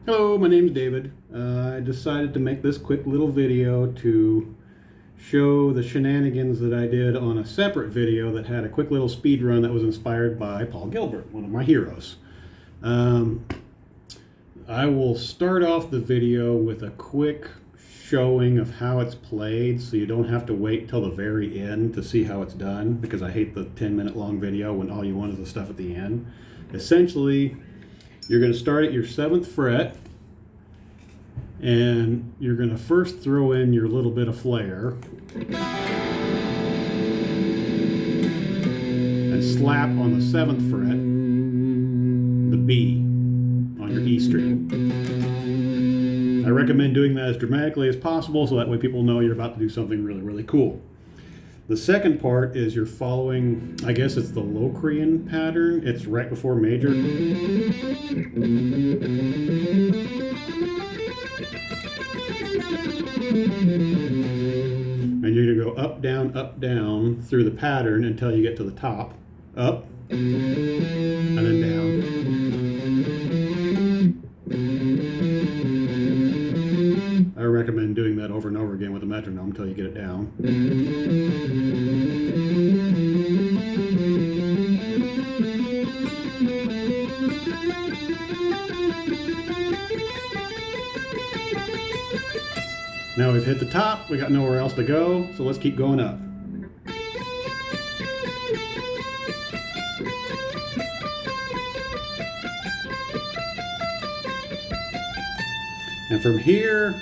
Hello, my name's David. I decided to make this quick little video to show the shenanigans that I did on a separate video that had a quick little speed run that was inspired by Paul Gilbert, one of my heroes. I will start off the video with a quick showing of how it's played so you don't have to wait till the very end to see how it's done, because I hate the 10-minute long video when all you want is the stuff at the end. Essentially, you're going to start at your 7th fret, and you're going to first throw in your little bit of flair and slap on the 7th fret the B on your E string. I recommend doing that as dramatically as possible so that way people know you're about to do something really, really cool. The second part is you're following, I guess it's the Locrian pattern. It's right before major. And you're going to go up, down through the pattern until you get to the top. Up, and then down. I recommend doing that over and over again with a metronome until you get it down. Now we've hit the top, we got nowhere else to go, so let's keep going up. And from here,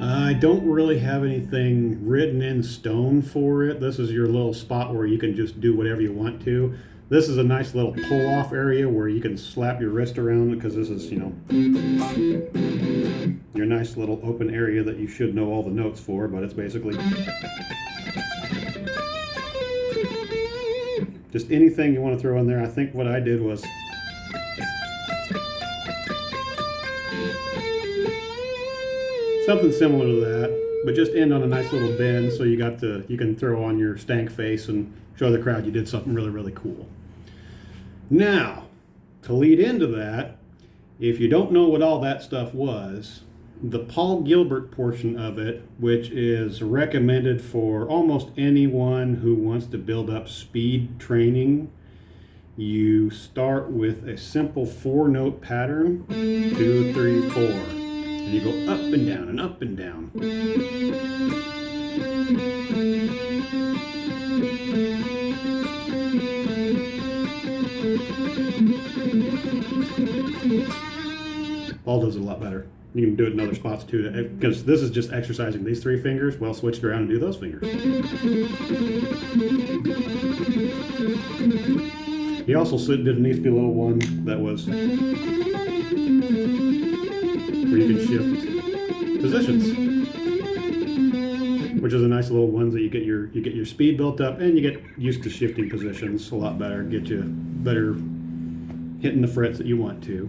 I don't really have anything written in stone for it. This is your little spot where you can just do whatever you want to. This is a nice little pull-off area where you can slap your wrist around, because this is, your nice little open area that you should know all the notes for, but it's basically just anything you want to throw in there. I think what I did was something similar to that, but just end on a nice little bend so you can throw on your stank face and show the crowd you did something really, really cool. Now, to lead into that, if you don't know what all that stuff was, the Paul Gilbert portion of it, which is recommended for almost anyone who wants to build up speed training, you start with a simple 4-note pattern, 2, 3, 4. And you go up and down and up and down. Paul does it a lot better. You can do it in other spots too, because this is just exercising these 3 fingers. Well, switch it around and do those fingers. He also did a nifty little one that was where you can shift positions, which is a nice little ones that you get your speed built up and you get used to shifting positions a lot better, get you better hitting the frets that you want to.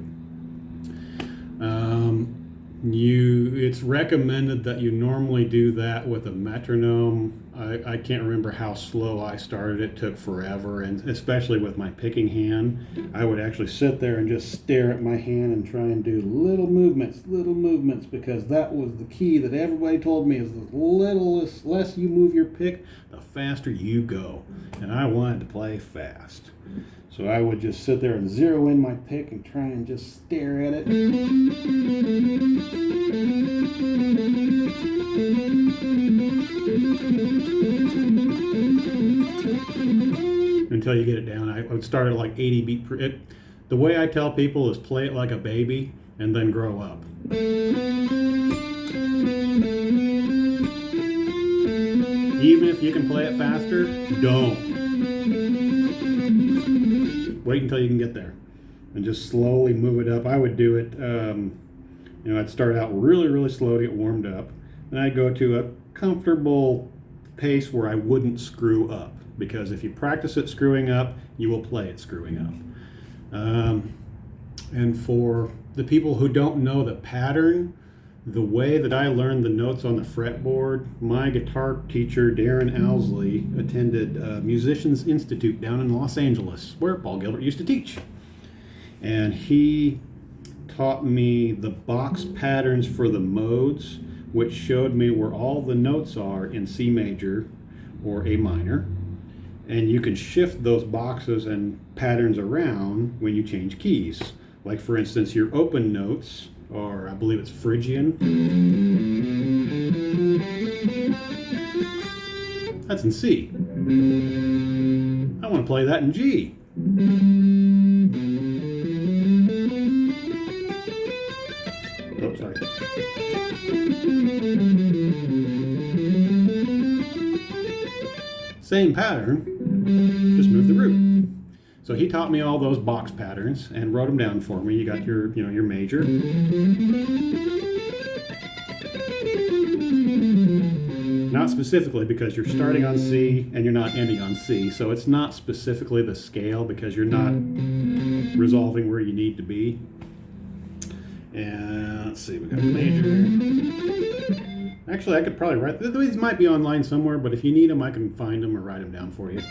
It's recommended that you normally do that with a metronome. I can't remember how slow I started. It took forever, and especially with my picking hand, I would actually sit there and just stare at my hand and try and do little movements, because that was the key that everybody told me, is the less you move your pick, the faster you go. And I wanted to play fast. So I would just sit there and zero in my pick and try and just stare at it. Until you get it down. I would start at like 80 beat per. The way I tell people is play it like a baby and then grow up. Even if you can play it faster, don't. Wait until you can get there and just slowly move it up. I would do it, I'd start out really, really slow to get warmed up. Then I'd go to a comfortable pace where I wouldn't screw up, because if you practice it screwing up, you will play it screwing up. And for the people who don't know the pattern, the way that I learned the notes on the fretboard, my guitar teacher, Darren Owsley, attended Musicians Institute down in Los Angeles, where Paul Gilbert used to teach. And he taught me the box patterns for the modes, which showed me where all the notes are in C major or A minor. And you can shift those boxes and patterns around when you change keys. Like for instance, your open notes, or I believe it's Phrygian. That's in C. I want to play that in G. Oh, sorry. Same pattern, just move the root. So he taught me all those box patterns and wrote them down for me. You got your, your major. Not specifically because you're starting on C and you're not ending on C. So it's not specifically the scale because you're not resolving where you need to be. And let's see, we got major. Actually, I could probably write, these might be online somewhere, but if you need them, I can find them or write them down for you.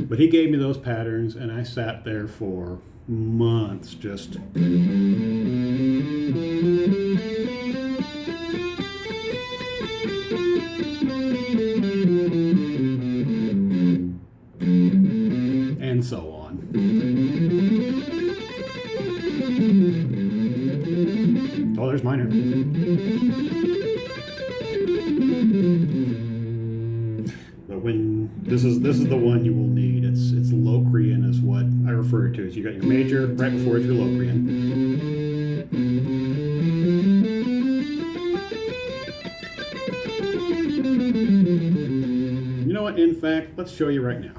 But he gave me those patterns, and I sat there for months just... and so on. Oh, there's minor. But when this is the one you will need. It's Locrian is what I refer to as. You got your major right before it's your Locrian. You know what? In fact, let's show you right now.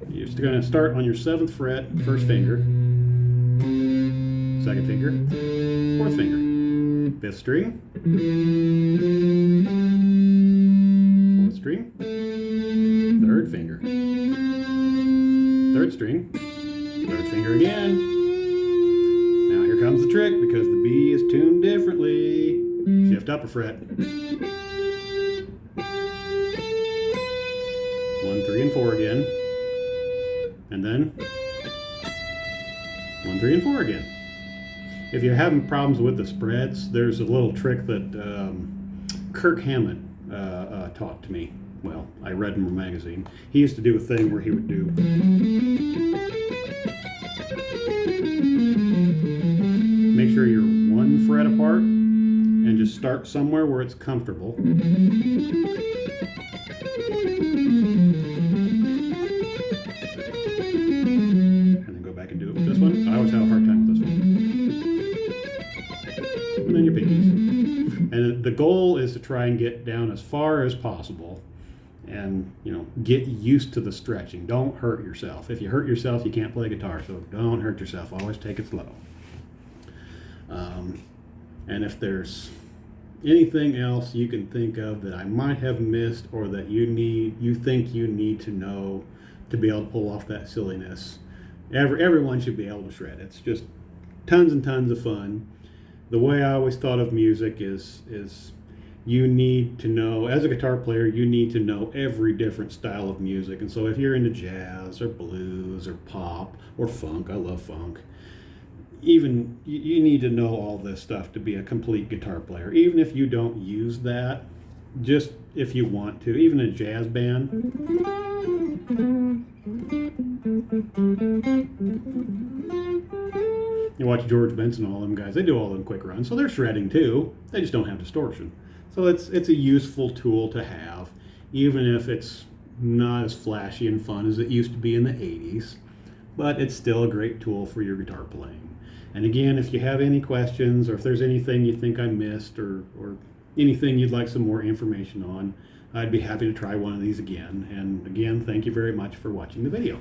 You're just going to start on your 7th fret, first finger, 2nd finger, 4th finger, 5th string, 4th string, 3rd finger, 3rd string, 3rd finger again. Now here comes the trick because the B is tuned differently. Shift up a fret. 1, 3, and 4 again. And then 1, 3, and 4 again. If you're having problems with the spreads, there's a little trick that Kirk Hammett taught to me. Well, I read in a magazine. He used to do a thing where he would do... Make sure you're 1 fret apart and just start somewhere where it's comfortable. I always have a hard time with this one. And then your pinkies. And the goal is to try and get down as far as possible and, get used to the stretching. Don't hurt yourself. If you hurt yourself, you can't play guitar, so don't hurt yourself. Always take it slow. And if there's anything else you can think of that I might have missed or that you think you need to know to be able to pull off that silliness, everyone should be able to shred. It's just tons and tons of fun. The way I always thought of music is you need to know, as a guitar player, you need to know every different style of music. And so if you're into jazz or blues or pop or funk, I love funk, even you need to know all this stuff to be a complete guitar player. Even if you don't use that, just if you want to, even a jazz band. You watch George Benson, all them guys, they do all them quick runs, so they're shredding too. They just don't have distortion. So it's a useful tool to have, even if it's not as flashy and fun as it used to be in the 80s, but it's still a great tool for your guitar playing. And again, if you have any questions or if there's anything you think I missed or anything you'd like some more information on, I'd be happy to try one of these again. And again, thank you very much for watching the video.